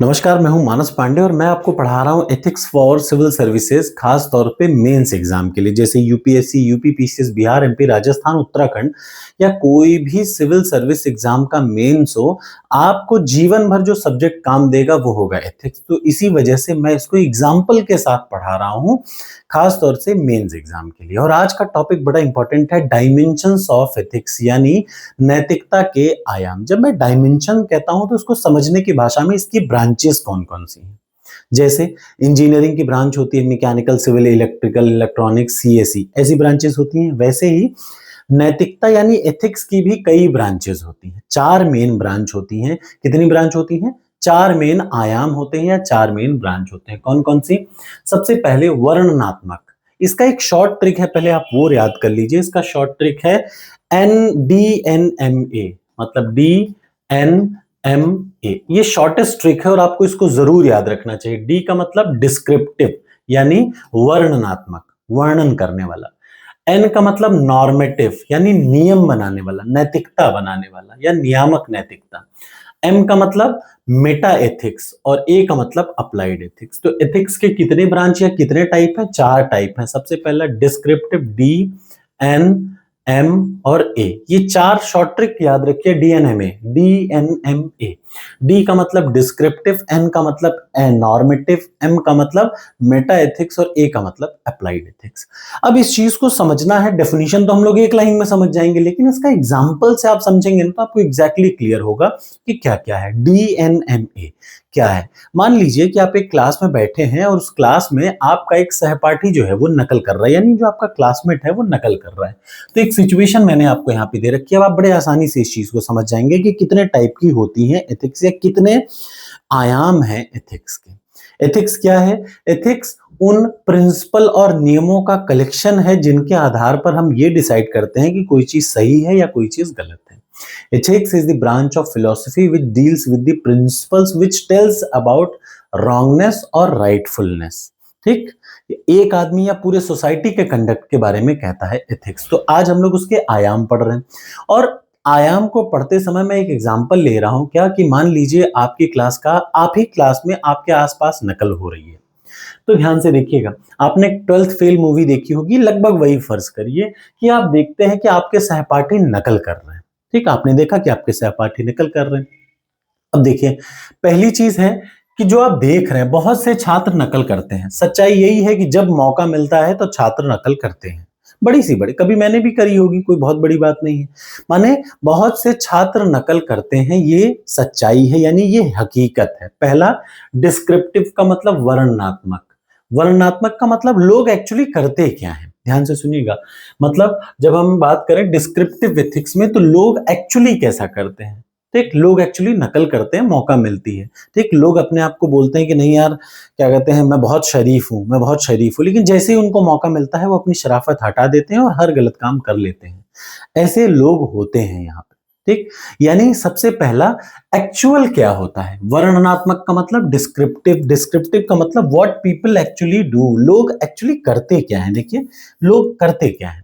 नमस्कार, मैं हूं मानस पांडे और मैं आपको पढ़ा रहा हूं एथिक्स फॉर सिविल सर्विसेज, खास तौर पे मेंस एग्जाम के लिए, जैसे UPSC, UPPCS, Bihar, MP, Rajasthan, Uttarakhand या कोई भी सिविल सर्विस एग्जाम का मेंस हो। आपको जीवन भर जो सब्जेक्ट काम देगा वो होगा एथिक्स। तो इसी वजह से मैं इसको एग्जाम्पल के साथ पढ़ा रहा हूं, खास तौर से मेंस एग्जाम के लिए। और आज का टॉपिक बड़ा इंपॉर्टेंट है, डायमेंशंस ऑफ एथिक्स, यानी नैतिकता के आयाम। जब मैं डायमेंशन कहता हूं तो उसको समझने की भाषा में इसकी ब्रांचेस कौन कौन सी हैं। जैसे इंजीनियरिंग की ब्रांच होती है mechanical, civil, electrical, electronics, CSE, ऐसी ब्रांचेस होती हैं। वैसे ही नैतिकता यानी एथिक्स की भी कई ब्रांचेस होती हैं। चार मेन ब्रांच होती हैं। कितनी ब्रांच होती हैं? चार मेन आयाम होते हैं या चार मेन ब्रांच होते हैं। कौन कौन सी? सबसे पहले वर्णनात्मक। इसका एक शॉर्ट ट्रिक है, पहले आप वो याद कर लीजिए। इसका शॉर्ट ट्रिक है NDNMA, मतलब DNMA। ये शॉर्टेस्ट ट्रिक है और आपको इसको जरूर याद रखना चाहिए। डी का मतलब डिस्क्रिप्टिव, यानी वर्णनात्मक, वर्णन करने वाला। एन का मतलब नॉर्मेटिव, यानी नियम बनाने वाला, नैतिकता बनाने वाला या नियामक नैतिकता। एम का मतलब मेटा एथिक्स और ए का मतलब अप्लाइड एथिक्स। तो एथिक्स के कितने ब्रांच या कितने टाइप हैं? चार टाइप हैं। सबसे पहला डिस्क्रिप्टिव, डी, एन, एम और ए। ये चार शॉर्ट ट्रिक याद रखिए। DNMA। डी का मतलब डिस्क्रिप्टिव, एन का मतलब नॉर्मेटिव, एम का मतलब मेटा एथिक्स और ए का मतलब अप्लाइड एथिक्स। अब इस चीज को समझना है। डेफिनेशन तो हम लोग एक लाइन में समझ जाएंगे, लेकिन इसका एग्जाम्पल से आप समझेंगे तो आपको एग्जैक्टली क्लियर होगा कि क्या क्या है। DNMA क्या है? मान लीजिए कि आप एक क्लास में बैठे हैं और उस क्लास में आपका एक सहपाठी जो है वो नकल कर रहा है, यानी जो आपका क्लासमेट है वो नकल कर रहा है। तो एक सिचुएशन मैंने आपको यहाँ पे दे रखी है। अब आप बड़े आसानी से इस चीज को समझ जाएंगे कि कितने टाइप की होती हैं एथिक्स, या कितने आयाम हैं एथिक्स के। एथिक्स क्या है? एथिक्स उन प्रिंसिपल और नियमों का कलेक्शन है जिनके आधार पर हम ये डिसाइड करते हैं कि कोई चीज सही है या कोई चीज गलत है। Ethics is the branch of philosophy which deals with the principles which tells about wrongness or rightfulness। ठीक, एक आदमी या पूरे सोसाइटी के कंडक्ट के बारे में कहता है एथिक्स। तो आज हम लोग उसके आयाम पढ़ रहे हैं, और आयाम को पढ़ते समय मैं एक एग्जांपल ले रहा हूं। क्या कि मान लीजिए आपकी क्लास का, आप ही क्लास में आपके आसपास नकल हो रही है। तो ध्यान से देखिएगा, आपने 12th फेल मूवी देखी होगी, लगभग वही फर्ज करिए कि आप देखते हैं कि आपके सहपाठी नकल कर रहे हैं। ठीक, आपने देखा कि आपके सहपाठी नकल कर रहे हैं। अब देखिए, पहली चीज है कि जो आप देख रहे हैं, बहुत से छात्र नकल करते हैं। सच्चाई यही है कि जब मौका मिलता है तो छात्र नकल करते हैं। बड़ी सी बड़ी, कभी मैंने भी करी होगी, कोई बहुत बड़ी बात नहीं है। माने बहुत से छात्र नकल करते हैं, ये सच्चाई है, यानी ये हकीकत है। पहला, डिस्क्रिप्टिव का मतलब वर्णनात्मक। वर्णनात्मक का मतलब लोग एक्चुअली करते क्या है। ध्यान से सुनिएगा, मतलब जब हम बात करें डिस्क्रिप्टिव एथिक्स में, तो लोग एक्चुअली कैसा करते हैं। ठीक, लोग एक्चुअली नकल करते हैं, मौका मिलती है। ठीक, लोग अपने आप को बोलते हैं कि नहीं यार, क्या कहते हैं, मैं बहुत शरीफ हूं, मैं बहुत शरीफ हूं, लेकिन जैसे ही उनको मौका मिलता है वो अपनी शराफत हटा देते हैं और हर गलत काम कर लेते हैं। ऐसे लोग होते हैं यहाँ पे। ठीक, यानी सबसे पहला, एक्चुअल क्या होता है। वर्णनात्मक का मतलब डिस्क्रिप्टिव, डिस्क्रिप्टिव का मतलब व्हाट पीपल एक्चुअली डू, लोग एक्चुअली करते क्या है। देखिए, लोग करते क्या है।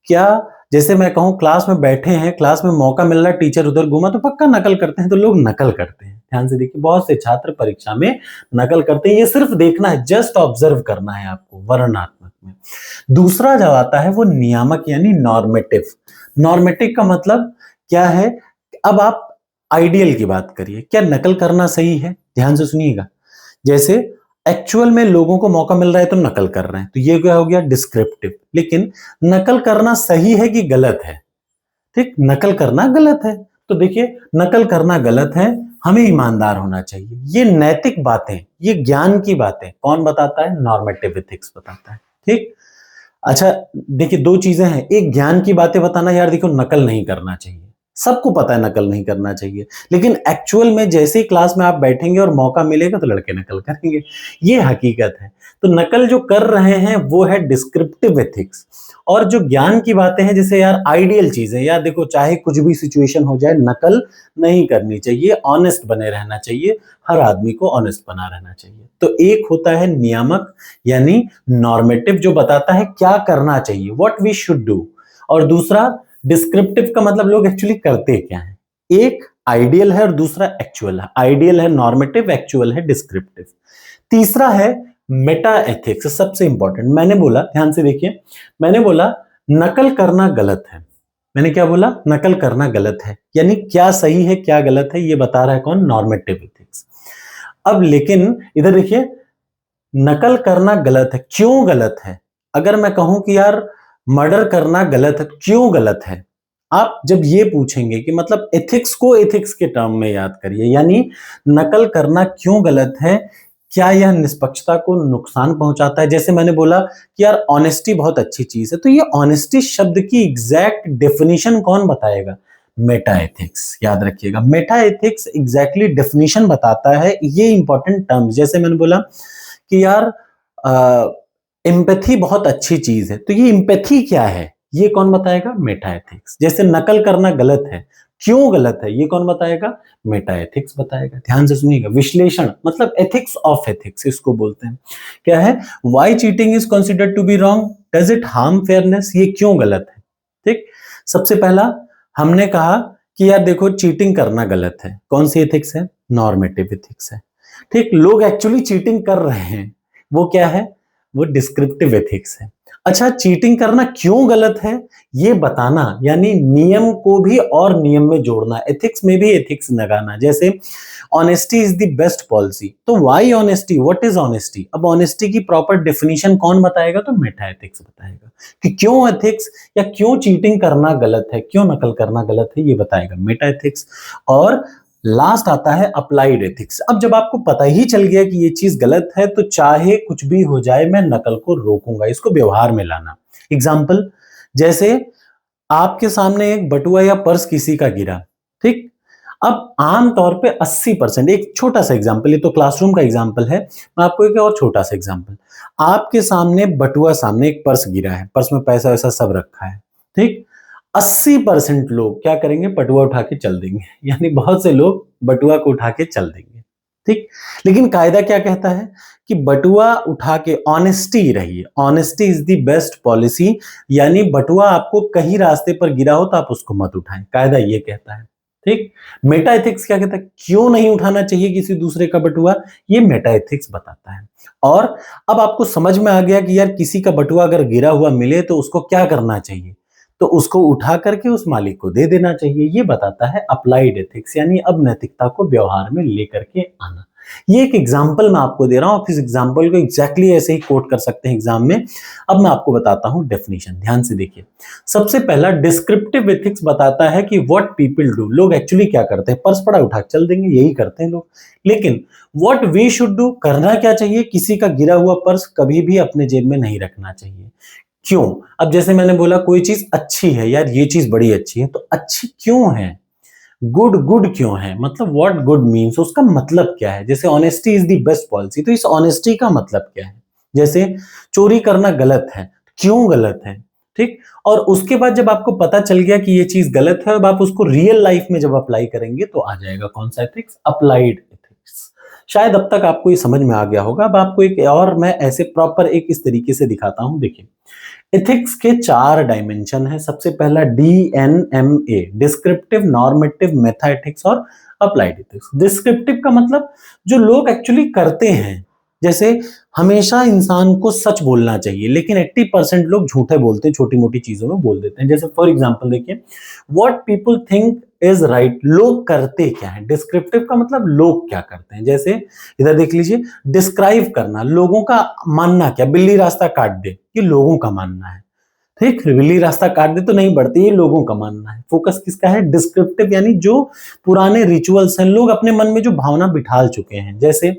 क्या, जैसे मैं कहूं क्लास में बैठे हैं, क्लास में मौका मिल रहा है, टीचर उधर घूमा तो पक्का नकल करते हैं। तो लोग नकल करते हैं। ध्यान से देखिए, बहुत से छात्र परीक्षा में नकल करते हैं। ये सिर्फ देखना है, जस्ट ऑब्जर्व करना है आपको वर्णनात्मक में। दूसरा जो आता है वो नियामक, यानी नॉर्मेटिव। नॉर्मेटिव का मतलब क्या है? अब आप आइडियल की बात करिए, क्या नकल करना सही है? ध्यान से सुनिएगा, जैसे एक्चुअल में लोगों को मौका मिल रहा है तो नकल कर रहे हैं, तो ये क्या हो गया? डिस्क्रिप्टिव। लेकिन नकल करना सही है कि गलत है? ठीक, नकल करना गलत है। तो देखिए, नकल करना गलत है, हमें ईमानदार होना चाहिए। ये नैतिक बातें, ये ज्ञान की बातें कौन बताता है? नॉर्मेटिव एथिक्स बताता है। ठीक, अच्छा देखिए, दो चीजें हैं। एक, ज्ञान की बातें बताना, यार देखो नकल नहीं करना चाहिए, सबको पता है नकल नहीं करना चाहिए, लेकिन एक्चुअल में जैसे ही क्लास में आप बैठेंगे और मौका मिलेगा तो लड़के नकल करेंगे, ये हकीकत है। तो नकल जो कर रहे हैं वो है डिस्क्रिप्टिव एथिक्स। और जो ज्ञान की बातें हैं, जैसे यार आइडियल चीजें, यार देखो चाहे कुछ भी सिचुएशन हो जाए नकल नहीं करनी चाहिए, ऑनेस्ट बने रहना चाहिए, हर आदमी को ऑनेस्ट बना रहना चाहिए। तो एक होता है नियामक, यानी नॉर्मेटिव, जो बताता है क्या करना चाहिए, व्हाट वी शुड डू। और दूसरा डिस्क्रिप्टिव का मतलब लोग एक्चुअली करते क्या है। एक आइडियल है और दूसरा एक्चुअल है। आइडियल है नॉर्मेटिव, एक्चुअल है डिस्क्रिप्टिव। तीसरा है मेटा एथिक्स, सबसे इंपॉर्टेंट। मैंने बोला, ध्यान से देखिए, मैंने बोला नकल करना गलत है। मैंने क्या बोला? नकल करना गलत है, यानी क्या सही है क्या गलत है ये बता रहा है कौन? Normative ethics. अब लेकिन इधर देखिए, नकल करना गलत है, क्यों गलत है? अगर मैं कहूं कि यार मर्डर करना गलत है, क्यों गलत है? आप जब ये पूछेंगे कि मतलब एथिक्स को एथिक्स के टर्म में याद करिए, यानी नकल करना क्यों गलत है, क्या यह निष्पक्षता को नुकसान पहुंचाता है? जैसे मैंने बोला कि यार ऑनेस्टी बहुत अच्छी चीज है, तो ये ऑनेस्टी शब्द की एग्जैक्ट डेफिनेशन कौन बताएगा? Meta ethics. याद रखिएगा, मेटा एथिक्स एग्जैक्टली डेफिनेशन बताता है ये इंपॉर्टेंट टर्म्स। जैसे मैंने बोला कि यार एम्पैथी बहुत अच्छी चीज है, तो ये एम्पैथी क्या है ये कौन बताएगा? Meta ethics. जैसे नकल करना गलत है, क्यों गलत है ये कौन बताएगा? मेटा एथिक्स बताएगा। ध्यान से सुनिएगा, विश्लेषण मतलब एथिक्स ऑफ एथिक्स इसको बोलते हैं। क्या है? Why cheating is considered to be wrong, does it harm fairness, ये क्यों गलत है? ठीक, सबसे पहला हमने कहा कि यार देखो चीटिंग करना गलत है, कौन सी एथिक्स है? नॉर्मेटिव एथिक्स है। ठीक, लोग एक्चुअली चीटिंग कर रहे हैं, वो क्या है? वो डिस्क्रिप्टिव एथिक्स है। अच्छा, चीटिंग करना क्यों गलत है ये बताना, यानी नियम को भी और नियम में जोड़ना, एथिक्स में भी एथिक्स लगाना। जैसे honesty is the best policy, तो why honesty, what is honesty? अब ऑनेस्टी की प्रॉपर डेफिनेशन कौन बताएगा? तो मेटा एथिक्स बताएगा कि क्यों एथिक्स या क्यों चीटिंग करना गलत है, क्यों नकल करना गलत है, ये बताएगा मेटा एथिक्स। और लास्ट आता है अप्लाइड एथिक्स। अब जब आपको पता ही चल गया कि ये चीज गलत है, तो चाहे कुछ भी हो जाए मैं नकल को रोकूंगा, इसको व्यवहार में लाना। एग्जाम्पल, जैसे आपके सामने एक बटुआ या पर्स किसी का गिरा, ठीक, अब आमतौर पे 80%, एक छोटा सा एग्जांपल, ये तो क्लासरूम का एग्जांपल है, मैं आपको एक और छोटा सा एग्जांपल, आपके सामने बटुआ, सामने एक पर्स गिरा है, पर्स में पैसा वैसा सब रखा है, ठीक, 80% लोग क्या करेंगे? बटुआ उठा के चल देंगे, यानी बहुत से लोग बटुआ को उठा के चल देंगे, ठीक। लेकिन कायदा क्या कहता है कि बटुआ उठा के, ऑनेस्टी रहिए, honesty is the best policy, यानी बटुआ आपको कहीं रास्ते पर गिरा हो तो आप उसको मत उठाएं, कायदा ये कहता है, ठीक। मेटा एथिक्स क्या कहता है? क्यों नहीं उठाना चाहिए किसी दूसरे का बटुआ, ये मेटा एथिक्स बताता है। और अब आपको समझ में आ गया कि यार किसी का बटुआ अगर गिरा हुआ मिले तो उसको क्या करना चाहिए, तो उसको उठा करके उस मालिक को दे देना चाहिए। ये बताता है अप्लाइड एथिक्स, यानी अब नैतिकता को व्यवहार में लेकर के आना। ये एक एग्जाम्पल मैं आपको दे रहा हूं, आप इस एग्जाम्पल को एग्जैक्टली ऐसे ही कोट कर सकते हैं एग्जाम में। अब मैं आपको बताता हूं डेफिनेशन, ध्यान से देखिए। सबसे पहला डिस्क्रिप्टिव एथिक्स बताता है कि व्हाट पीपल डू, लोग एक्चुअली क्या करते हैं? पर्स पड़ा उठा चल देंगे, यही करते हैं लोग। लेकिन व्हाट वी शुड डू, करना क्या चाहिए? किसी का गिरा हुआ पर्स कभी भी अपने जेब में नहीं रखना चाहिए। क्यों? अब जैसे मैंने बोला कोई चीज अच्छी है, यार ये चीज बड़ी अच्छी है, तो अच्छी क्यों है? गुड, गुड क्यों है? मतलब व्हाट गुड मीन्स, उसका मतलब क्या है? जैसे honesty is the best policy, तो इस ऑनेस्टी का मतलब क्या है? जैसे चोरी करना गलत है, क्यों गलत है? ठीक। और उसके बाद जब आपको पता चल गया कि ये चीज गलत है, अब आप उसको रियल लाइफ में जब अप्लाई करेंगे तो आ जाएगा कौन सा एथिक्स? Applied ethics. शायद अब तक आपको ये समझ में आ गया होगा। अब आपको एक और मैं ऐसे प्रॉपर एक इस तरीके से दिखाता हूं, देखिए। एथिक्स के 4 डायमेंशन है। सबसे पहला DNMA, डिस्क्रिप्टिव, नॉर्मेटिव, मेथा एथिक्स और अप्लाइड एथिक्स। डिस्क्रिप्टिव का मतलब जो लोग एक्चुअली करते हैं, जैसे हमेशा इंसान को सच बोलना चाहिए, लेकिन 80% लोग झूठे बोलते हैं, छोटी मोटी चीजों में बोल देते हैं। जैसे फॉर एग्जांपल देखिए, what people think is right, लोग करते क्या है? डिस्क्रिप्टिव का मतलब लोग क्या करते हैं। जैसे इधर देख लीजिए, डिस्क्राइब करना, लोगों का मानना क्या, बिल्ली रास्ता काट दे, ये लोगों का मानना है, ठीक। बिल्ली रास्ता काट दे तो नहीं बढ़ती, ये लोगों का मानना है। फोकस किसका है? डिस्क्रिप्टिव, यानी जो पुराने रिचुअल्स हैं, लोग अपने मन में जो भावना बिठाल चुके हैं। जैसे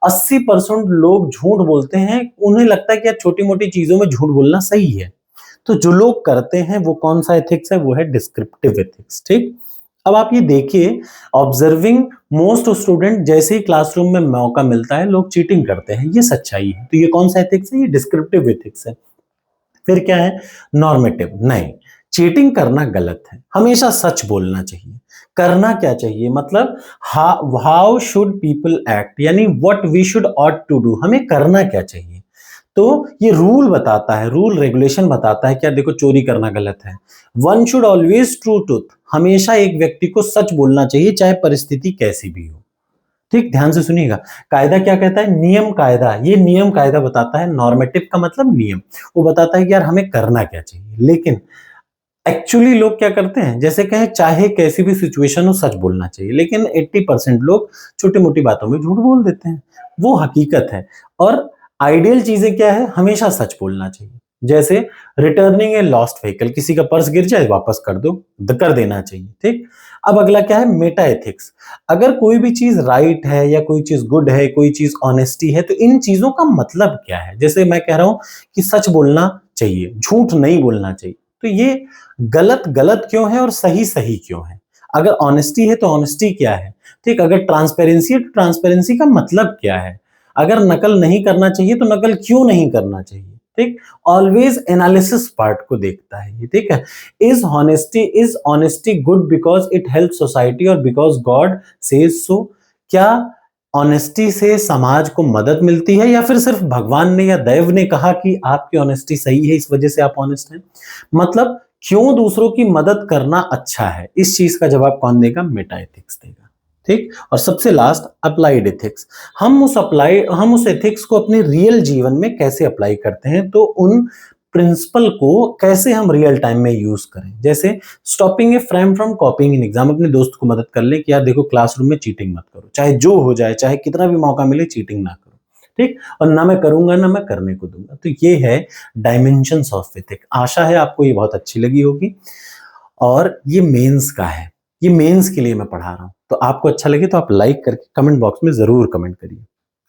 80% लोग झूठ बोलते हैं, उन्हें लगता है कि यार छोटी मोटी चीजों में झूठ बोलना सही है, तो जो लोग करते हैं वो कौन सा एथिक्स है? वो है डिस्क्रिप्टिव एथिक्स, ठीक। अब आप ये देखिए, ऑब्जर्विंग मोस्ट स्टूडेंट, जैसे ही क्लासरूम में मौका मिलता है लोग चीटिंग करते हैं, ये सच्चाई है। तो ये कौन सा एथिक्स है? ये डिस्क्रिप्टिव एथिक्स है। फिर क्या है? नॉर्मेटिव, नहीं, चीटिंग करना गलत है, हमेशा सच बोलना चाहिए। करना क्या चाहिए? मतलब हाउ शुड पीपल एक्ट, यानी what we should ought to do, हमें करना क्या चाहिए। तो ये रूल बताता है, रूल रेगुलेशन बताता है क्या, देखो चोरी करना गलत है। One should always true truth, हमेशा एक व्यक्ति को सच बोलना चाहिए चाहे परिस्थिति कैसी भी हो। ठीक, ध्यान से सुनिएगा। कायदा क्या कहता है, नियम कायदा, ये नियम कायदा बताता है। नॉर्मेटिव का मतलब नियम, वो बताता है कि यार हमें करना क्या चाहिए। लेकिन एक्चुअली लोग क्या करते हैं, जैसे कहें चाहे कैसी भी सिचुएशन हो सच बोलना चाहिए, लेकिन 80% लोग छोटी मोटी बातों में झूठ बोल देते हैं, वो हकीकत है। और आइडियल चीजें क्या है, हमेशा सच बोलना चाहिए। जैसे रिटर्निंग ए लॉस्ट व्हीकल, किसी का पर्स गिर जाए वापस कर दो, कर देना चाहिए। ठीक, अब अगला क्या है, मेटा एथिक्स। अगर कोई भी चीज राइट है या कोई चीज गुड है, कोई चीज ऑनेस्टी है, तो इन चीजों का मतलब क्या है। जैसे मैं कह रहा हूं कि सच बोलना चाहिए, झूठ नहीं बोलना चाहिए, तो ये गलत गलत क्यों है और सही सही क्यों है। अगर ऑनेस्टी है तो ऑनेस्टी क्या है। ठीक, अगर ट्रांसपेरेंसी है तो ट्रांसपेरेंसी का मतलब क्या है। अगर नकल नहीं करना चाहिए तो नकल क्यों नहीं करना चाहिए। ठीक, ऑलवेज एनालिसिस पार्ट को देखता है ये। ठीक है, is honesty good because it help society और बिकॉज गॉड सेज सो। क्या ऑनेस्टी से समाज को मदद मिलती है या फिर सिर्फ भगवान ने या दैव ने कहा कि आपकी ऑनेस्टी सही है इस वजह से आप ऑनेस्ट हैं। मतलब क्यों दूसरों की मदद करना अच्छा है, इस चीज का जवाब कौन देगा, मेटा एथिक्स देगा। ठीक, और सबसे लास्ट अप्लाइड एथिक्स। हम उस एथिक्स को अपने रियल जीवन में कैसे अप्लाई करते हैं, तो उन प्रिंसिपल को कैसे हम रियल टाइम में यूज करें। जैसे stopping A friend from कॉपिंग in exam, अपने दोस्त को मदद कर ले कि यार देखो क्लासरूम में चीटिंग मत करो, चाहे जो हो जाए, चाहे कितना भी मौका मिले चीटिंग ना करो। ठीक, और ना मैं करूंगा ना मैं करने को दूंगा। तो ये है डायमेंशंस ऑफ एथिक। आशा है आपको ये बहुत अच्छी लगी होगी। और ये मेंस का है, ये मेंस के लिए मैं पढ़ा रहा हूं। तो आपको अच्छा लगे तो आप लाइक करके कमेंट बॉक्स में जरूर कमेंट करिए।